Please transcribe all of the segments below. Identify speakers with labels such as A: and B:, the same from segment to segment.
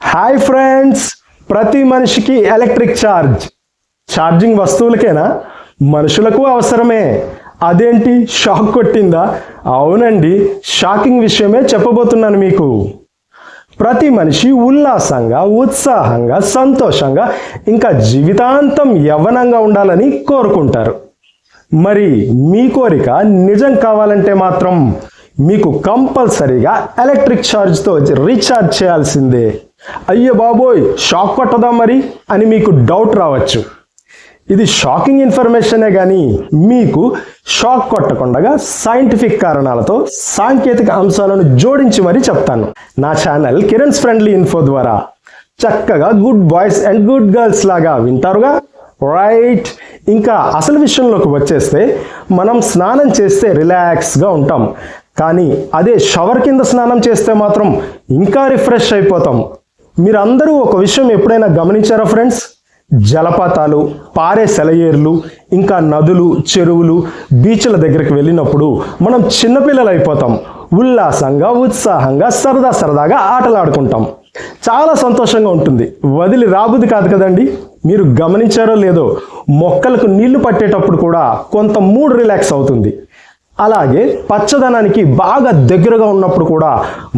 A: Hi friends, ప్రతి మనిషికి electric charging వస్తువులకేనా? మనుషులకు అవసరమే. అదేంటి, షాక్ కొట్టిందా? అవునండి, షాకింగ్ విషయమే చెప్పబోతున్నాను మీకు. ప్రతి మనిషి ఉల్లాసంగా, ఉత్సాహంగా, సంతోషంగా, ఇంకా జీవితాంతం యవ్వనంగా ఉండాలని కోరుకుంటారు. మరి మీ కోరిక నిజం కావాలంటే మాత్రం మీకు కంపల్సరీగా ఎలక్ట్రిక్ ఛార్జ్తో రీఛార్జ్ చేయాల్సిందే. అయ్యో బాబోయ్, షాక్ కొట్టదా మరి అని మీకు డౌట్ రావచ్చు. ఇది షాకింగ్ ఇన్ఫర్మేషనే కానీ మీకు షాక్ కొట్టకుండా సైంటిఫిక్ కారణాలతో సాంకేతిక అంశాలను జోడించి మరీ చెప్తాను. నా ఛానల్ కిరణ్స్ ఫ్రెండ్లీ ఇన్ఫో ద్వారా చక్కగా good boys and good girls లాగా వింటారుగా, రైట్? ఇంకా అసలు విషయంలోకి వచ్చేస్తే, మనం స్నానం చేస్తే రిలాక్స్గా ఉంటాం, కానీ అదే షవర్ కింద స్నానం చేస్తే మాత్రం ఇంకా రిఫ్రెష్ అయిపోతాం. మీరందరూ ఒక విషయం ఎప్పుడైనా గమనించారా ఫ్రెండ్స్? జలపాతాలు, పారే సెలయేర్లు, ఇంకా నదులు, చెరువులు, బీచ్ల దగ్గరికి వెళ్ళినప్పుడు మనం చిన్నపిల్లలు అయిపోతాం. ఉల్లాసంగా, ఉత్సాహంగా, సరదాగా ఆటలాడుకుంటాం. చాలా సంతోషంగా ఉంటుంది, వదిలి రాబుద్ది కాదు కదండి. మీరు గమనించారో లేదో, మొక్కలకు నీళ్లు పట్టేటప్పుడు కూడా కొంత మూడ్ రిలాక్స్ అవుతుంది. అలాగే పచ్చదనానికి బాగా దగ్గరగా ఉన్నప్పుడు కూడా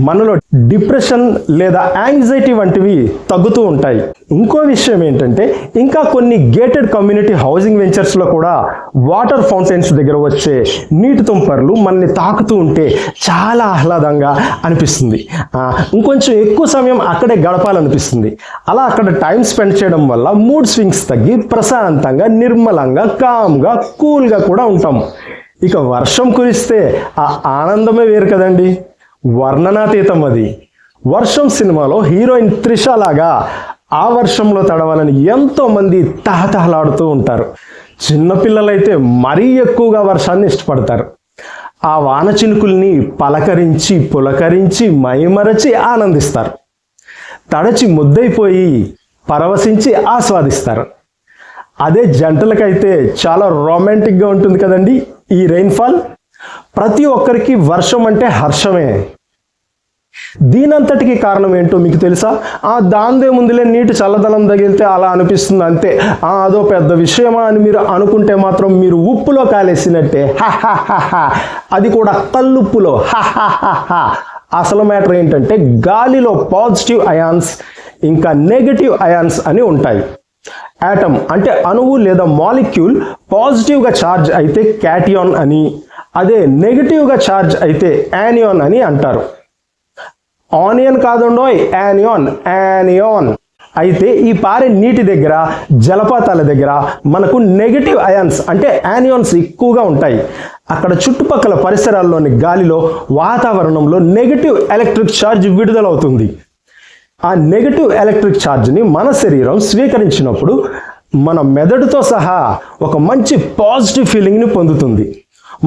A: మనలో డిప్రెషన్ లేదా యాంగ్జైటీ వంటివి తగ్గుతూ ఉంటాయి. ఇంకో విషయం ఏంటంటే, ఇంకా కొన్ని గేటెడ్ కమ్యూనిటీ హౌసింగ్ వెంచర్స్లో కూడా వాటర్ ఫౌంటైన్స్ దగ్గర వచ్చే నీటి తుంపర్లు మనల్ని తాకుతూ ఉంటే చాలా ఆహ్లాదంగా అనిపిస్తుంది. ఇంకొంచెం ఎక్కువ సమయం అక్కడే గడపాలనిపిస్తుంది. అలా అక్కడ టైం స్పెండ్ చేయడం వల్ల మూడ్ స్వింగ్స్ తగ్గి ప్రశాంతంగా, నిర్మలంగా, కామ్గా, కూల్గా కూడా ఉంటాం. ఇక వర్షం కురిస్తే ఆ ఆనందమే వేరు కదండి, వర్ణనాతీతం అది. వర్షం సినిమాలో హీరోయిన్ త్రిష లాగా ఆ వర్షంలో తడవాలని ఎంతో మంది తహతహలాడుతూ ఉంటారు. చిన్నపిల్లలైతే మరీ ఎక్కువగా వర్షాన్ని ఇష్టపడతారు. ఆ వాన చినుకుల్ని పలకరించి, పులకరించి, మైమరచి ఆనందిస్తారు. తడచి ముద్దైపోయి పరవశించి ఆస్వాదిస్తారు. అదే జంటలకైతే చాలా రొమాంటిక్గా ఉంటుంది కదండి ఈ రెయిన్ఫాల్. ప్రతి ఒక్కరికి వర్షం అంటే హర్షమే. దీనంతటికి కారణం ఏంటో మీకు తెలుసా? దాందే ముందులే, నీటి చల్లదనం తగిలితే అలా అనిపిస్తుంది అంతే, అదో పెద్ద విషయమా అని మీరు అనుకుంటే మాత్రం మీరు ఉప్పులో కాలేసినట్టే. అది కూడా కల్లుప్పులో. అసలు మ్యాటర్ ఏంటంటే, గాలిలో పాజిటివ్ అయాన్స్ ఇంకా నెగటివ్ అయాన్స్ అని ఉంటాయి. యాటమ్ అంటే అణువు లేదా మాలిక్యూల్ పాజిటివ్గా ఛార్జ్ అయితే క్యాటియాన్ అని, అదే నెగటివ్గా ఛార్జ్ అయితే యానియాన్ అని అంటారు. ఆనియన్ కాదండోయ్, యానియాన్. అయితే ఈ పారే నీటి దగ్గర, జలపాతాల దగ్గర మనకు నెగటివ్ అయాన్స్ అంటే యానియాన్స్ ఎక్కువగా ఉంటాయి. అక్కడ చుట్టుపక్కల పరిసరాల్లోని గాలిలో, వాతావరణంలో నెగటివ్ ఎలక్ట్రిక్ ఛార్జ్ విడుదలవుతుంది. ఆ నెగటివ్ ఎలక్ట్రిక్ ఛార్జ్ని మన శరీరం స్వీకరించినప్పుడు మన మెదడుతో సహా ఒక మంచి పాజిటివ్ ఫీలింగ్ని పొందుతుంది.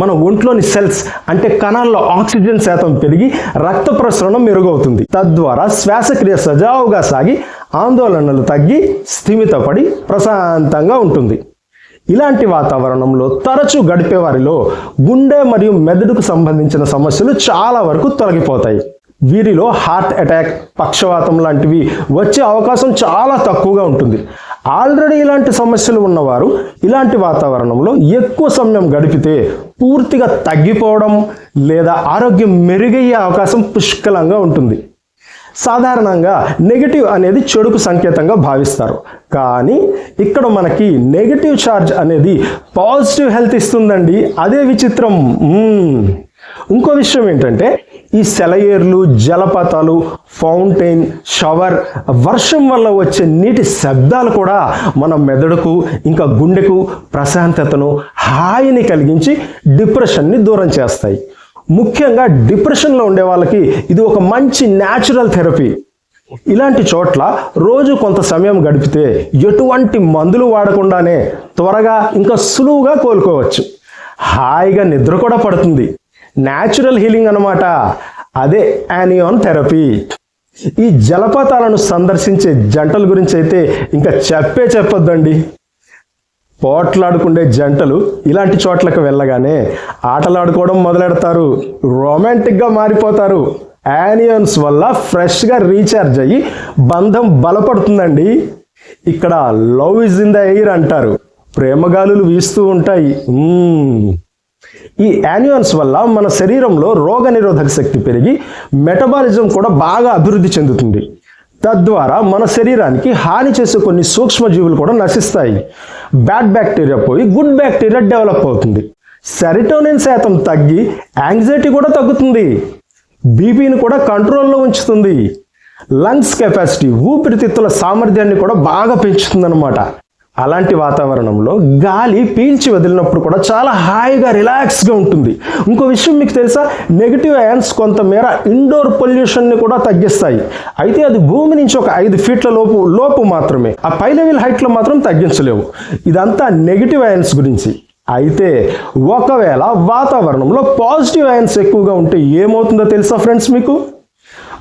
A: మన ఒంట్లోని సెల్స్ అంటే కణాల్లో ఆక్సిజన్ శాతం పెరిగి రక్త ప్రసరణ మెరుగవుతుంది. తద్వారా శ్వాసక్రియ సజావుగా సాగి ఆందోళనలు తగ్గి స్థిమితపడి ప్రశాంతంగా ఉంటుంది. ఇలాంటి వాతావరణంలో తరచూ గడిపే వారిలో గుండె మరియు మెదడుకు సంబంధించిన సమస్యలు చాలా వరకు తొలగిపోతాయి. వీరిలో హార్ట్ అటాక్, పక్షవాతం లాంటివి వచ్చే అవకాశం చాలా తక్కువగా ఉంటుంది. ఆల్రెడీ ఇలాంటి సమస్యలు ఉన్నవారు ఇలాంటి వాతావరణంలో ఎక్కువ సమయం గడిపితే పూర్తిగా తగ్గిపోవడం లేదా ఆరోగ్యం మెరుగయ్యే అవకాశం పుష్కలంగా ఉంటుంది. సాధారణంగా నెగటివ్ అనేది చెడుకు సంకేతంగా భావిస్తారు, కానీ ఇక్కడ మనకి నెగటివ్ ఛార్జ్ అనేది పాజిటివ్ హెల్త్ ఇస్తుందండి. అదే విచిత్రం. ఇంకో విషయం ఏంటంటే, ఈ సెలయేర్లు, జలపాతాలు, ఫౌంటైన్, షవర్, వర్షం వల్ల వచ్చే నీటి శబ్దాలు కూడా మన మెదడుకు ఇంకా గుండెకు ప్రశాంతతను, హాయిని కలిగించి డిప్రెషన్ని దూరం చేస్తాయి. ముఖ్యంగా డిప్రెషన్లో ఉండే వాళ్ళకి ఇది ఒక మంచి న్యాచురల్ థెరపీ. ఇలాంటి చోట్ల రోజు కొంత సమయం గడిపితే ఎటువంటి మందులు వాడకుండానే త్వరగా ఇంకా సులువుగా కోలుకోవచ్చు. హాయిగా నిద్ర కూడా పడుతుంది. న్యాచురల్ హీలింగ్ అన్నమాట. అదే యానియాన్ థెరపీ. ఈ జలపాతాలను సందర్శించే జంటల గురించి అయితే ఇంకా చెప్పొద్దండి. పోట్లాడుకునే జంటలు ఇలాంటి చోట్లకు వెళ్ళగానే ఆటలాడుకోవడం మొదలెడతారు, రొమాంటిక్గా మారిపోతారు. యానియాన్స్ వల్ల ఫ్రెష్గా రీఛార్జ్ అయ్యి బంధం బలపడుతుందండి. ఇక్కడ love is in the air అంటారు, ప్రేమగాలులు వీస్తూ ఉంటాయి. ఈ యానియాన్స్ వల్ల మన శరీరంలో రోగ నిరోధక శక్తి పెరిగి మెటబాలిజం కూడా బాగా అభివృద్ధి చెందుతుంది. తద్వారా మన శరీరానికి హాని చేసే కొన్ని సూక్ష్మజీవులు కూడా నశిస్తాయి. బ్యాడ్ బ్యాక్టీరియా పోయి గుడ్ బ్యాక్టీరియా డెవలప్ అవుతుంది. సెరటోనిన్ శాతం తగ్గి యాంగ్జైటీ కూడా తగ్గుతుంది. బీపీని కూడా కంట్రోల్లో ఉంచుతుంది. లంగ్స్ కెపాసిటీ, ఊపిరితిత్తుల సామర్థ్యాన్ని కూడా బాగా పెంచుతుందన్నమాట. అలాంటి వాతావరణంలో గాలి పీల్చి వదిలినప్పుడు కూడా చాలా హాయిగా రిలాక్స్గా ఉంటుంది. ఇంకో విషయం మీకు తెలుసా, నెగిటివ్ అయాన్స్ కొంతమేర ఇండోర్ పొల్యూషన్ని కూడా తగ్గిస్తాయి. అయితే అది భూమి నుంచి ఒక 5 ఫీట్ల లోపు మాత్రమే, ఆ పై లెవెల్ హైట్లో మాత్రం తగ్గించలేవు. ఇదంతా నెగిటివ్ అయాన్స్ గురించి. అయితే ఒకవేళ వాతావరణంలో పాజిటివ్ అయాన్స్ ఎక్కువగా ఉంటే ఏమవుతుందో తెలుసా ఫ్రెండ్స్ మీకు?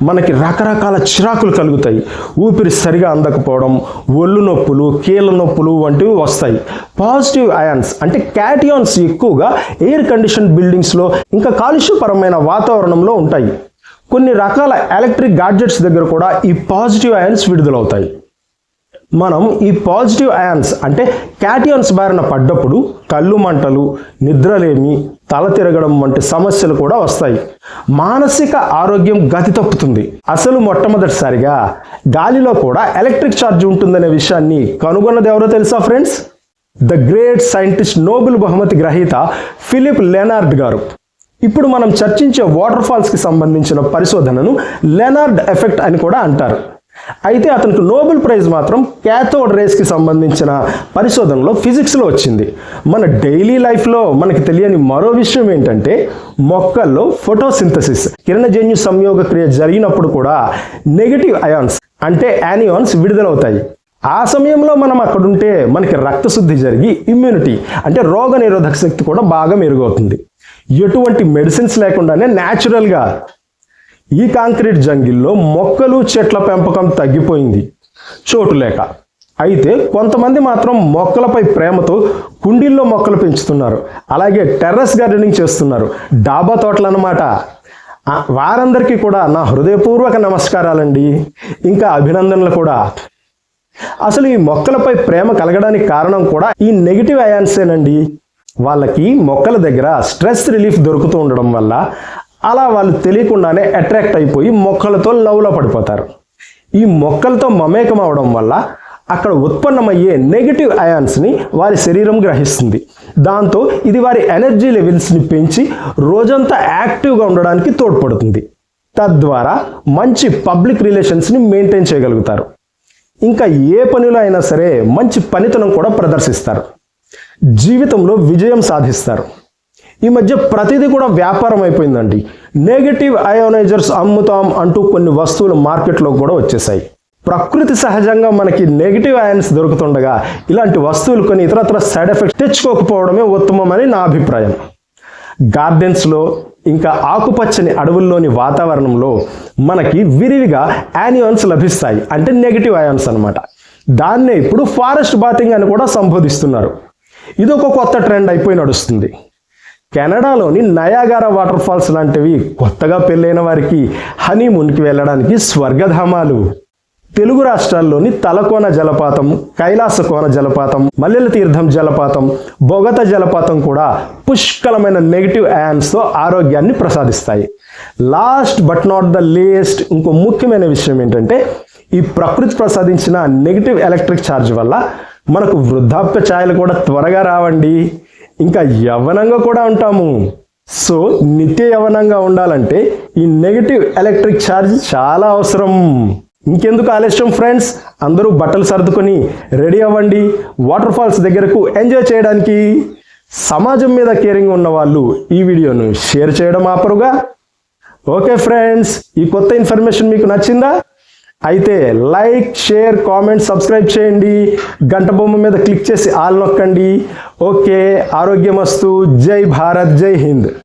A: మనకి రకరకాల చిరాకులు కలుగుతాయి. ఊపిరి సరిగా అందకపోవడం, ఒళ్ళు నొప్పులు, కీళ్ళ నొప్పులు వంటివి వస్తాయి. పాజిటివ్ అయాన్స్ అంటే క్యాటియాన్స్ ఎక్కువగా ఎయిర్ కండిషన్ బిల్డింగ్స్లో ఇంకా కాలుష్యపరమైన వాతావరణంలో ఉంటాయి. కొన్ని రకాల ఎలక్ట్రిక్ గాడ్జెట్స్ దగ్గర కూడా ఈ పాజిటివ్ అయాన్స్ విడుదలవుతాయి. మనం ఈ పాజిటివ్ అయాన్స్ అంటే క్యాటియాన్స్ బారిన పడ్డప్పుడు కళ్ళు మంటలు, నిద్రలేమి, తల తిరగడం వంటి సమస్యలు కూడా వస్తాయి. మానసిక ఆరోగ్యం గతి తప్పుతుంది. అసలు మొట్టమొదటిసారిగా గాలిలో కూడా ఎలక్ట్రిక్ ఛార్జ్ ఉంటుందనే విషయాన్ని కనుగొన్నది ఎవరో తెలుసా friends? The great scientist, Nobel బహుమతి గ్రహీత ఫిలిప్ లెనార్డ్ గారు. ఇప్పుడు మనం చర్చించే వాటర్ ఫాల్స్కి సంబంధించిన పరిశోధనను లెనార్డ్ ఎఫెక్ట్ అని కూడా అంటారు. అయితే అతనికి నోబెల్ ప్రైజ్ మాత్రం క్యాథోడ్ రేస్కి సంబంధించిన పరిశోధనలో ఫిజిక్స్లో వచ్చింది. మన డైలీ లైఫ్లో మనకి తెలియని మరో విషయం ఏంటంటే, మొక్కల్లో ఫోటోసింథసిస్, కిరణజన్యు సంయోగ క్రియ జరిగినప్పుడు కూడా నెగిటివ్ అయాన్స్ అంటే యానియాన్స్ విడుదలవుతాయి. ఆ సమయంలో మనం అక్కడుంటే మనకి రక్తశుద్ధి జరిగి ఇమ్యూనిటీ అంటే రోగ నిరోధక శక్తి కూడా బాగా మెరుగవుతుంది. ఎటువంటి మెడిసిన్స్ లేకుండానే న్యాచురల్గా. ఈ కాంక్రీట్ జంగిల్లో మొక్కలు చెట్ల పెంపకం తగ్గిపోయింది చోటు లేక. అయితే కొంతమంది మాత్రం మొక్కలపై ప్రేమతో కుండీల్లో మొక్కలు పెంచుతున్నారు. అలాగే టెర్రస్ గార్డెనింగ్ చేస్తున్నారు, డాబా తోటలు అన్నమాట. వారందరికీ కూడా నా హృదయపూర్వక నమస్కారాలండి, ఇంకా అభినందనలు కూడా. అసలు ఈ మొక్కలపై ప్రేమ కలగడానికి కారణం కూడా ఈ నెగిటివ్ అయాన్సేనండి. వాళ్ళకి మొక్కల దగ్గర స్ట్రెస్ రిలీఫ్ దొరుకుతూ ఉండడం వల్ల అలా వాళ్ళు తెలియకుండానే అట్రాక్ట్ అయిపోయి మొక్కలతో లవ్లో పడిపోతారు. ఈ మొక్కలతో మమేకం అవడం వల్ల అక్కడ ఉత్పన్నమయ్యే నెగిటివ్ అయాన్స్ని వారి శరీరం గ్రహిస్తుంది. దాంతో ఇది వారి ఎనర్జీ లెవెల్స్ని పెంచి రోజంతా యాక్టివ్గా ఉండడానికి తోడ్పడుతుంది. తద్వారా మంచి పబ్లిక్ రిలేషన్స్ని మెయింటైన్ చేయగలుగుతారు. ఇంకా ఏ పనిలో అయినా సరే మంచి పనితనం కూడా ప్రదర్శిస్తారు. జీవితంలో విజయం సాధిస్తారు. ఈ మధ్య ప్రతిదీ కూడా వ్యాపారం అయిపోయిందండి. నెగటివ్ అయోనైజర్స్ అమ్ముతాం అంటూ కొన్ని వస్తువులు మార్కెట్లో కూడా వచ్చేసాయి. ప్రకృతి సహజంగా మనకి నెగిటివ్ అయాన్స్ దొరుకుతుండగా ఇలాంటి వస్తువులు కొన్ని ఇతరత్ర సైడ్ ఎఫెక్ట్స్ తెచ్చుకోకపోవడమే ఉత్తమమని నా అభిప్రాయం. గార్డెన్స్లో ఇంకా ఆకుపచ్చని అడవుల్లోని వాతావరణంలో మనకి విరివిగా యానియాన్స్ లభిస్తాయి, అంటే నెగిటివ్ అయాన్స్ అన్నమాట. దాన్నే ఇప్పుడు ఫారెస్ట్ బాతింగ్ అని కూడా సంబోధిస్తున్నారు. ఇదొక కొత్త ట్రెండ్ అయిపోయి నడుస్తుంది. కెనడాలోని నయాగారా వాటర్ ఫాల్స్ లాంటివి కొత్తగా పెళ్ళైన వారికి హనీమూన్కి వెళ్ళడానికి స్వర్గధామాలు. తెలుగు రాష్ట్రాల్లోని తలకోన జలపాతం, కైలాసకోన జలపాతం, మల్లెల తీర్థం జలపాతం, బొగత జలపాతం కూడా పుష్కలమైన నెగిటివ్ అయాన్స్తో ఆరోగ్యాన్ని ప్రసాదిస్తాయి. Last but not the least ఇంకో ముఖ్యమైన విషయం ఏంటంటే, ఈ ప్రకృతి ప్రసాదించిన నెగిటివ్ ఎలక్ట్రిక్ ఛార్జ్ వల్ల మనకు వృద్ధాప్య ఛాయలు కూడా త్వరగా రావండి, ఇంకా యవ్వనంగా కూడా ఉంటాము. సో నిత్య యవ్వనంగా ఉండాలంటే ఈ నెగిటివ్ ఎలక్ట్రిక్ ఛార్జ్ చాలా అవసరం. ఇంకెందుకు ఆలస్యం ఫ్రెండ్స్, అందరూ బట్టలు సర్దుకొని రెడీ అవ్వండి వాటర్ ఫాల్స్ దగ్గరకు ఎంజాయ్ చేయడానికి. సమాజం మీద కేరింగ్ ఉన్న వాళ్ళు ఈ వీడియోను షేర్ చేయడం ఆపరుగా. ఓకే ఫ్రెండ్స్, ఈ కొత్త ఇన్ఫర్మేషన్ మీకు నచ్చిందా? అయితే లైక్, షేర్, కామెంట్, సబ్స్క్రైబ్ చేయండి. గంట బొమ్మ మీద క్లిక్ చేసి ఆల్ నొక్కండి. ఓకే, ఆరోగ్యమస్తు. జై భారత్, జై హింద్.